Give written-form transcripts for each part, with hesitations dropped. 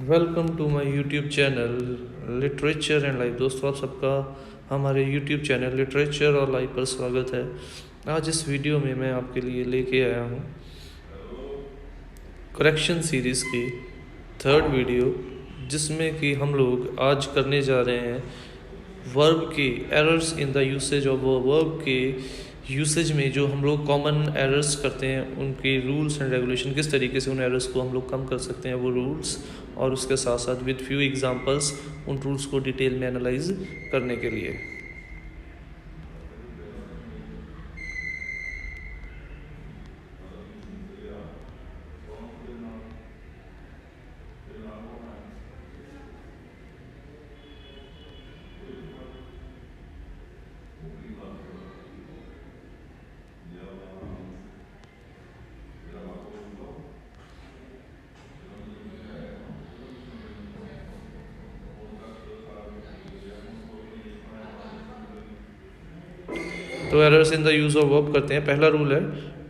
Welcome to my YouTube channel literature and life. दोस्तों, आप सबका हमारे यूट्यूब चैनल लिटरेचर और लाइफ पर स्वागत है। आज इस वीडियो में मैं आपके लिए लेके आया हूँ करेक्शन सीरीज़ की थर्ड वीडियो, जिसमें कि हम लोग आज करने जा रहे हैं वर्ब के errors in the usage of verb के यूसेज में जो हम लोग कॉमन एरर्स करते हैं, उनके रूल्स एंड रेगुलेशन, किस तरीके से उन एरर्स को हम लोग कम कर सकते हैं वो रूल्स, और उसके साथ साथ विद फ्यू एग्जांपल्स उन रूल्स को डिटेल में एनालाइज करने के लिए। तो errors in the use of verb करते हैं। पहला रूल है,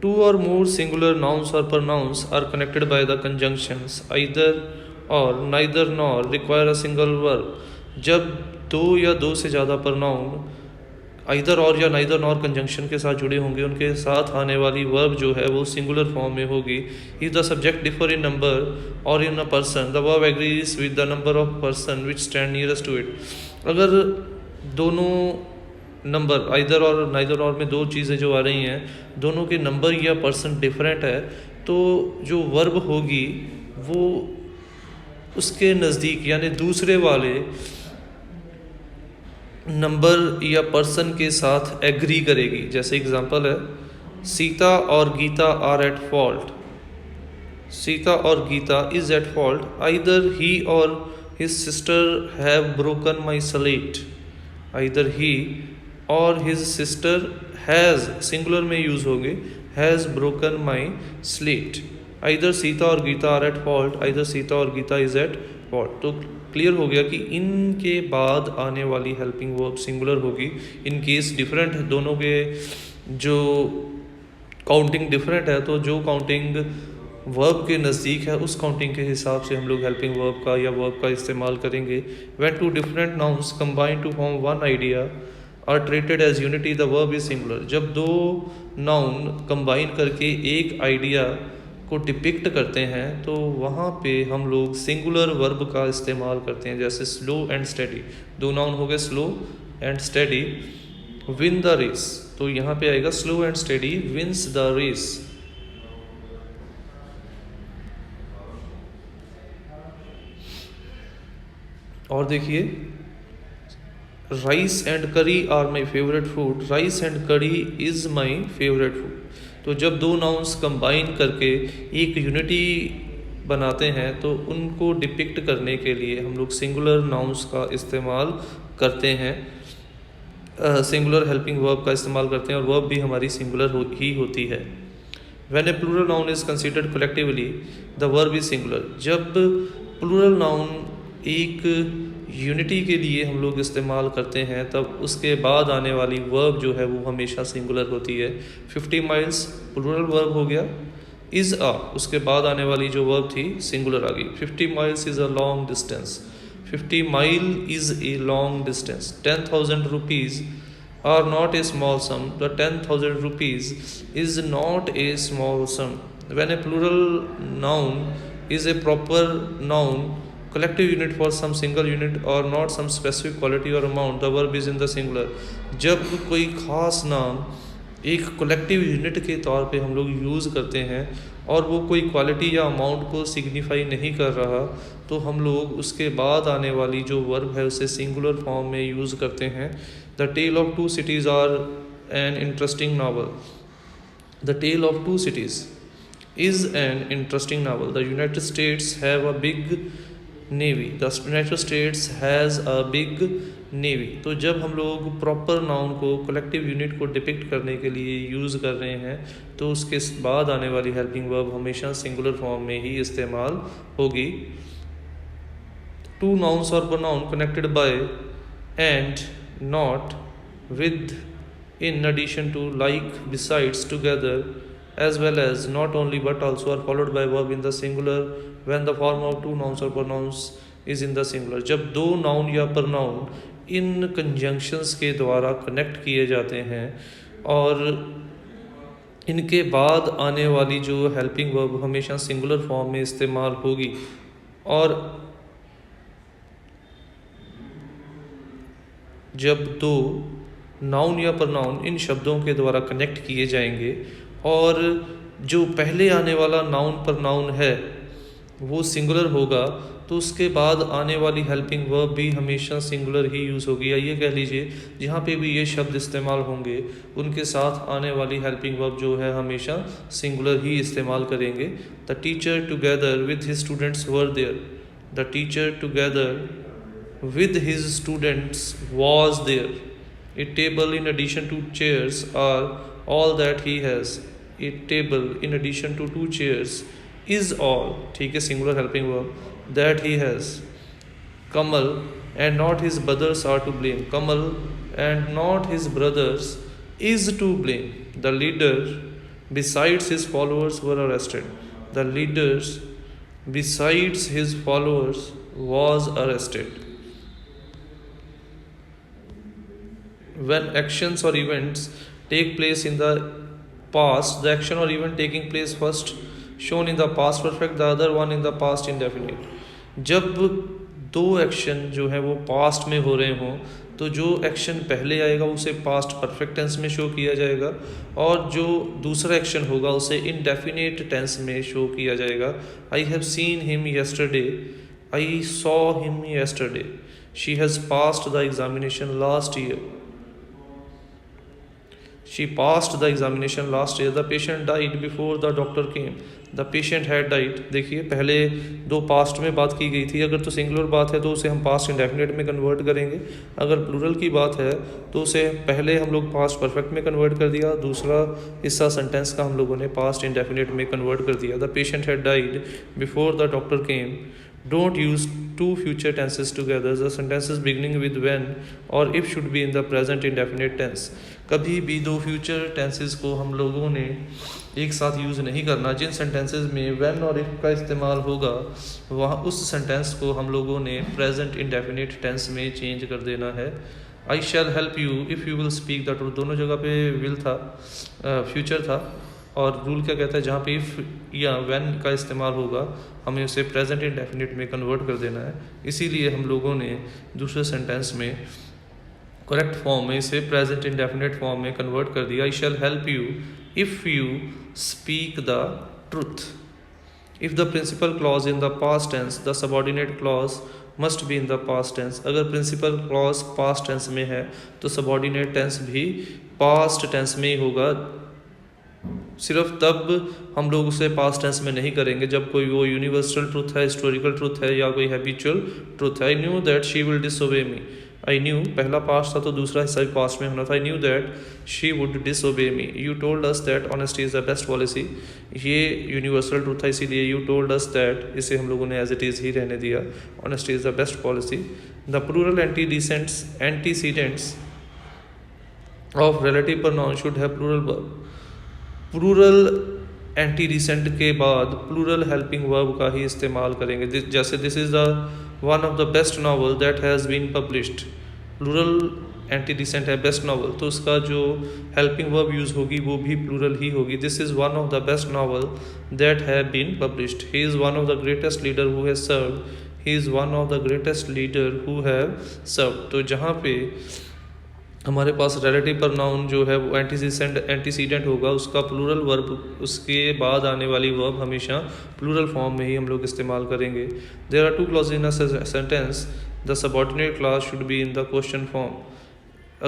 two or more singular nouns और pronouns are connected by the conjunctions either or neither nor require a single verb. जब दो या दो से ज़्यादा प्रोनाउन आइदर और या नाइदर नॉर कंजंक्शन के साथ जुड़े होंगे, उनके साथ आने वाली वर्ब जो है वो सिंगुलर फॉर्म में होगी। If the subject differ in number और in a person, the verb agrees with the number of person which stand nearest to it. अगर दोनों नंबर आइदर और नाइदर और में दो चीज़ें जो आ रही हैं, दोनों के नंबर या पर्सन डिफरेंट है, तो जो वर्ब होगी वो उसके नज़दीक यानी दूसरे वाले नंबर या पर्सन के साथ एग्री करेगी। जैसे एग्जांपल है, Sita or Gita are at fault. Sita or Gita is at fault either he or his sister have broken my slate. Either he or his sister has, singular में यूज होंगे, has broken my slate. Either Sita or Gita are at fault, either Sita or Gita is at fault. तो clear हो गया कि इनके बाद आने वाली हेल्पिंग वर्ब सिंगुलर होगी। इन केस डिफरेंट है, दोनों के जो काउंटिंग डिफरेंट है, तो जो काउंटिंग वर्ब के नज़दीक है उस काउंटिंग के हिसाब से हम लोग हेल्पिंग वर्ब का या वर्ब का इस्तेमाल करेंगे। When two different nouns combine to form one idea are treated as unity, the verb is singular. जब दो नाउन कंबाइन करके एक आइडिया को डिपिक्ट करते हैं तो वहाँ पे हम लोग सिंगुलर वर्ब का इस्तेमाल करते हैं। जैसे स्लो एंड स्टेडी, दो नाउन हो गए slow and steady. Win the race, तो यहाँ पे आएगा slow and steady wins the race. और देखिए, rice and curry are my favourite food, rice and curry is my favourite food. तो जब दो नाउन्स कंबाइन करके एक यूनिटी बनाते हैं तो उनको डिपिक्ट करने के लिए हम लोग सिंगुलर नाउन्स का इस्तेमाल करते हैं, सिंगुलर हेल्पिंग वर्ब का इस्तेमाल करते हैं, और वर्ब भी हमारी सिंगुलर ही होती है। When a plural noun is considered collectively the verb is singular. जब प्लूरल नाउन एक यूनिटी के लिए हम लोग इस्तेमाल करते हैं तब उसके बाद आने वाली वर्ब जो है वो हमेशा सिंगुलर होती है। 50 माइल्स प्लूरल वर्ब हो गया, इज़ अ उसके बाद आने वाली जो वर्ब थी सिंगुलर आ गई। 50 miles is a long distance, 50 mile is a long distance. 10,000 rupees are not a small sum, the 10,000 rupees is not a small sum. When a plural noun is a proper noun, collective unit for some single unit or not some specific quality or amount, the verb is in the singular. जब कोई खास नाम एक collective unit के तौर पे हम लोग यूज़ करते हैं और वो कोई क्वालिटी या अमाउंट को सिग्निफाई नहीं कर रहा, तो हम लोग उसके बाद आने वाली जो वर्ब है उसे सिंगुलर फॉर्म में यूज़ करते हैं। The tale of two cities are an interesting novel. The tale of two cities is an interesting novel. The United States have a big navy, the United States has a big navy. तो जब हम लोग proper noun को collective unit को depict करने के लिए use कर रहे हैं तो उसके बाद आने वाली हेल्पिंग वर्ब हमेशा सिंगुलर फॉर्म में ही इस्तेमाल होगी। टू नाउन्स और pronoun connected by and not with in addition to like besides together as well as not only but also are followed by verb in the singular when the form of two nouns or pronouns is in the singular. जब दो noun या pronoun इन conjunctions के द्वारा connect किए जाते हैं और इनके बाद आने वाली जो हेल्पिंग वर्ब हमेशा सिंगुलर फॉर्म में इस्तेमाल होगी, और जब दो नाउन या प्रनाउन इन शब्दों के द्वारा कनेक्ट किए जाएंगे और जो पहले आने वाला नाउन प्रनाउन है वो सिंगुलर होगा, तो उसके बाद आने वाली हेल्पिंग वर्ब भी हमेशा सिंगुलर ही यूज़ होगी। या ये कह लीजिए जहाँ पे भी ये शब्द इस्तेमाल होंगे उनके साथ आने वाली हेल्पिंग वर्ब जो है हमेशा सिंगुलर ही इस्तेमाल करेंगे। The teacher together with his students were there, the teacher together with his students was there. A table in addition to chairs are all that he has. A table in addition to two chairs is all, ठीक है, singular helping verb, that he has. Kamal and not his brothers are to blame. Kamal and not his brothers is to blame. The leader besides his followers were arrested. The leaders besides his followers was arrested. When actions or events take place in the past, the action or event taking place first shown in the past perfect, the other one in the past indefinite. जब दो action जो है वो past में हो रहे हों तो जो एक्शन पहले आएगा उसे पास्ट परफेक्ट टेंस में शो किया जाएगा और जो दूसरा एक्शन होगा उसे इनडेफिनेट टेंस में शो किया जाएगा। I have seen him yesterday, I saw him yesterday, she has passed the examination last year, she passed the examination last year. The patient died before the doctor came. The patient had died. देखिए पहले दो past में बात की गई थी, अगर तो सिंगुलर बात है तो उसे हम पास्ट इंडेफिनेट में कन्वर्ट करेंगे, अगर प्लूरल की बात है तो उसे पहले हम लोग पास्ट परफेक्ट में कन्वर्ट कर दिया, दूसरा हिस्सा सेंटेंस का हम लोगों ने पास्ट इंडेफिनेट में कन्वर्ट कर दिया। The patient had died before the doctor came. Don't use two future tenses together. The sentences beginning with when or if should be in the present indefinite tense. कभी भी दो future tenses को हम लोगों ने एक साथ यूज़ नहीं करना। जिन सेंटेंसेस में when और if का इस्तेमाल होगा वहाँ उस सेंटेंस को हम लोगों ने प्रेजेंट इंडेफिनिट टेंस में चेंज कर देना है। I shall help you if you will speak the truth, दोनों जगह पे will था, फ्यूचर था, और रूल क्या कहता है जहाँ पे इफ़ या व्हेन का इस्तेमाल होगा हमें उसे प्रेजेंट इंडेफिनिट में कन्वर्ट कर देना है। इसीलिए हम लोगों ने दूसरे सेंटेंस में करेक्ट फॉर्म में इसे प्रेजेंट इंडेफिनिट फॉर्म में कन्वर्ट कर दिया। I shall help you if you speak the truth. If the principal clause in the past tense, the subordinate clause must be in the past tense. अगर principal clause past tense में है तो subordinate tense भी past tense में ही होगा। सिर्फ तब हम लोग उसे पास्ट टेंस में नहीं करेंगे जब कोई वो यूनिवर्सल ट्रुथ है, हिस्टोरिकल ट्रुथ है या कोई हैबिचुअल ट्रुथ है। I knew that she will disobey me. I knew पहला पास्ट था तो दूसरा हिस्सा भी पास्ट में होना था। I knew that she would disobey me. You told us that honesty is the best policy. ये यूनिवर्सल ट्रुथ था इसीलिए यू टोल्ड अस दैट, इसे हम लोगों ने एज इट इज़ ही रहने दिया। Honesty is the best policy. The plural antecedents of relative pronoun should have plural verb. Plural antecedent के बाद प्लूरल हेल्पिंग वर्ब का ही इस्तेमाल करेंगे। जैसे this is the one of the best novel that has been published. Plural antecedent है best novel, तो उसका जो हेल्पिंग वर्ब यूज़ होगी वो भी प्लूरल ही होगी। This is one of the best novel that have been published. He is one of the greatest leader who has served. He is one of the greatest leader who have served. तो जहाँ पे हमारे पास relative pronoun जो है वो antecedent होगा, उसका plural verb, उसके बाद आने वाली वर्ब हमेशा प्लूरल फॉर्म में ही हम लोग इस्तेमाल करेंगे। There are two clause in a sentence, the subordinate clause should be in the question form.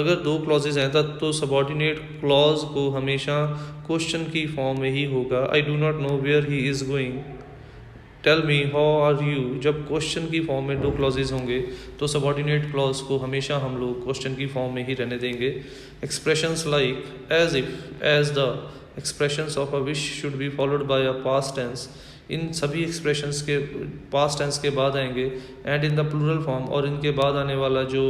अगर दो क्लॉजेज हैं तो सबऑर्डिनेट क्लॉज को हमेशा क्वेश्चन की फॉर्म में ही होगा। I do not know where he is going, tell me how are you. जब क्वेश्चन की फॉर्म में दो क्लॉजेज होंगे तो सबऑर्डिनेट क्लॉज को हमेशा हम लोग क्वेश्चन की फॉर्म में ही रहने देंगे। Expressions like as if, as the, expressions of a wish should be followed by a past tense. इन सभी एक्सप्रेशंस के पास्ट टेंस के बाद आएंगे and in the plural form, और इनके बाद आने वाला जो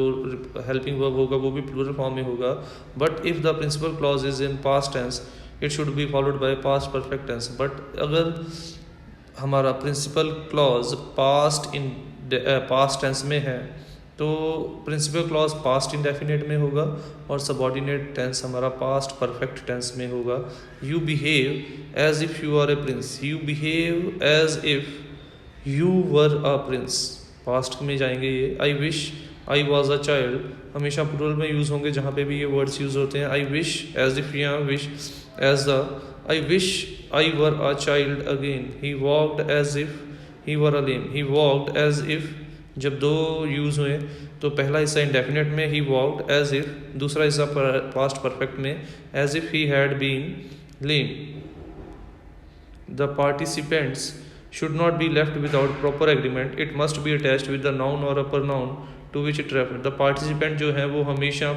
हेल्पिंग वर्ब होगा वो भी प्लूरल फॉर्म में होगा। But if the principal clause is in past tense it should be followed by past perfect tense. But अगर हमारा प्रिंसिपल क्लॉज पास्ट टेंस में है तो प्रिंसिपल क्लॉज पास्ट इंडेफिनिट में होगा और सबऑर्डिनेट टेंस हमारा पास्ट परफेक्ट टेंस में होगा। You behave as if you are a prince, you behave as if you were a prince, past में जाएंगे ये। I wish I was a child हमेशा प्लूरल में यूज़ होंगे जहाँ पे भी ये वर्ड्स यूज़ होते हैं। आई विश एज इफ़ या wish as the, I wish I were a child again, he walked as if he were a lame, he walked as if जब दो यूज़ हुए तो पहला हिस्सा इंडेफिनिट में ही वॉक्ड एज इफ़, दूसरा हिस्सा पास्ट परफेक्ट में as if he had been lame. The participants should not be left without proper agreement, it must be attached with the noun or upper noun to which it refers। the participant जो है वो हमेशा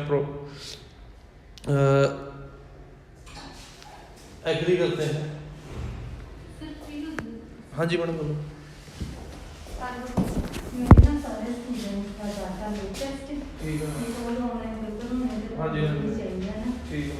agree करते हैं। हाँ जी madam बोलो। ठीक है हाँ जी हाँ जी ठीक है।